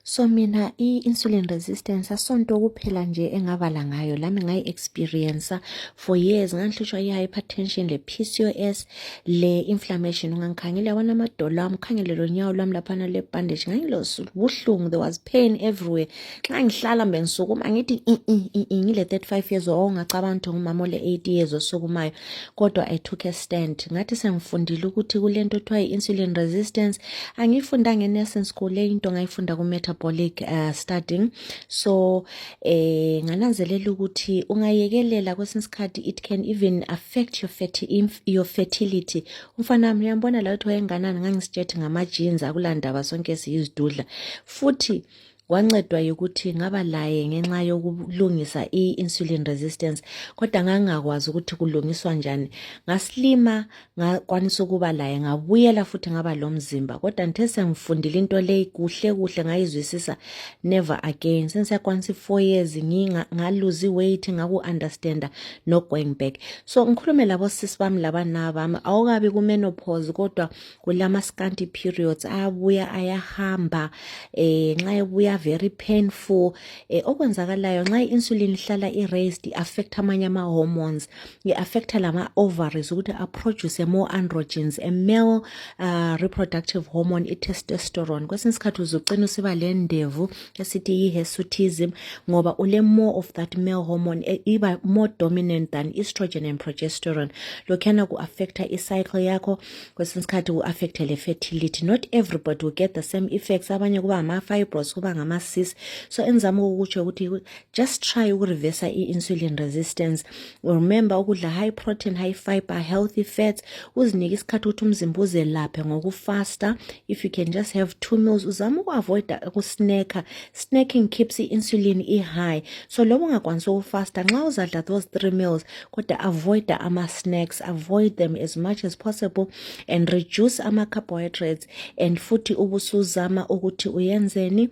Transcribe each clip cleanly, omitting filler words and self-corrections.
So mina i-insulin resistance asonto kuphela nje engabala ngayo, lami ngayi-experience for years. Ngangihlushwa i-hypertension, le-PCOS, le-inflammation. Ungangikhangela yabona amadolo ami, ukhangele lo nyawo lwami laphana le-bandage, buhlungu, there was pain everywhere. Xa ngihlala mbe ngisukuma ngithi ngile 35 years old, ngacabanga ukuthi ngumama ole 80 years osukumayo. Kodwa I took a stand. Ngathi sengifundile ukuthi kulento kuthiwa i-insulin resistance. Angiyifundanga e-nursing school, le into ngayifunda ku-metabolic studying. So ngananzelela ukuthi ungayekelela kwesinye isikhathi it can even affect your fertility. Umfana wami uyambona la ukuthi wayenganani, ngangisitshethi ngama-genes, akulandaba sonke siyizidudla. Futhi wancedwa ukuthi ngaba laye ngenxa yokulungisa i-insulin resistance, kodwa ngangakwazi ukuthi kulungiswa njani. Ngaslima, ngakwanisa ukuba laye, ngabuyela futhi ngaba lo mzimba. Kodwa ngithe sengifundile into le kuhle ngayizwisisa, never again. Sengiyakwanisa 4 years ngaluzi weight, ngaku-understanda no going back. So ngikhulume labo sis bami labana bami, awukabi ku-menopause kodwa kulama scanty periods abuya ayahamba, nxa ebuya very painful. Okwenzakalayo nxa i-insulin ihlala i-raised, i-affect amanye ama-hormones, i-affecta lama ovaries ukuthi a-produce more androgens, a male reproductive hormone, i-testosterone. Kwesinye isikhathi uzucina usiba le ndevu esithi yi-hirsutism ngoba ule more of that male hormone, iba more dominant than estrogen and progesterone. Lokhana ku-affecta i-cycle yakho, kwesinye isikhathi ku-affecta le fertility. Not everybody will get the same effects. Abanye kuba ama-fibros, kuba ngama-cysts. So enzama ukutsho ukuthi just try ukureversa i-insulin resistance. Remember ukudla high protein, high fiber, healthy fats. Uzinike isikhathi ukuthi umzimba uzelaphe ngokufasta. If you can just have 2 meals, uzama uku-avoid ukusnacka. Snacking keeps i-insulin high. So lobo ungakwanisa ukufasta, nxa uzadla those 3 meals, kodwa avoid ama-snacks, avoid them as much as possible and reduce ama-carbohydrates. And futhi ubusuzama ukuthi uyenzeni,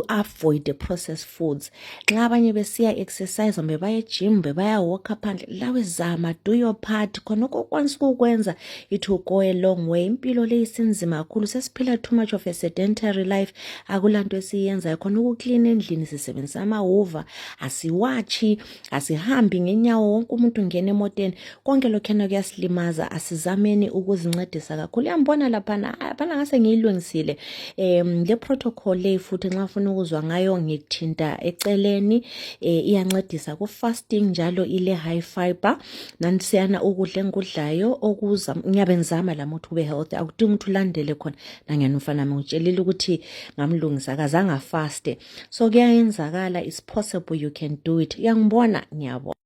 avoid the processed foods. Nxa abanye besiya exercise, mbe baya gym, mbe baya walk phandle, lawe zama, do your part. Khona okwanisa ukwenza, it will go a long way. Impilo le isinzima kakhulu, sesiphila too much of a sedentary life. Akulanto esiyenza khona ukuclean endlini, sisebenzisa ama-hoover, asiwachi, asihambi ngenyawo, wonke umuntu ngene emoteni. Konke lokhana kuyasilimaza. Asizameni ukuzincedisa kakhulu. Yambona laphana ngase ngiyilungisile le protocol le, futhi nxa ufuna ukuzwa ngayo ngithinta eceleni. Iyancedisa ku fasting njalo, ile high fiber. Nansiyana ukudla engikudlayo okuza ngiyabe ngizama lami ukuthi ube healthy. Akudingi ukuthi ulandele khona. Nangena umfana wami ngitshelile ukuthi ngamlungisa, kazange faste. So kuyayenzakala, it's possible, you can do it. Uyangibona? Ngiyabona.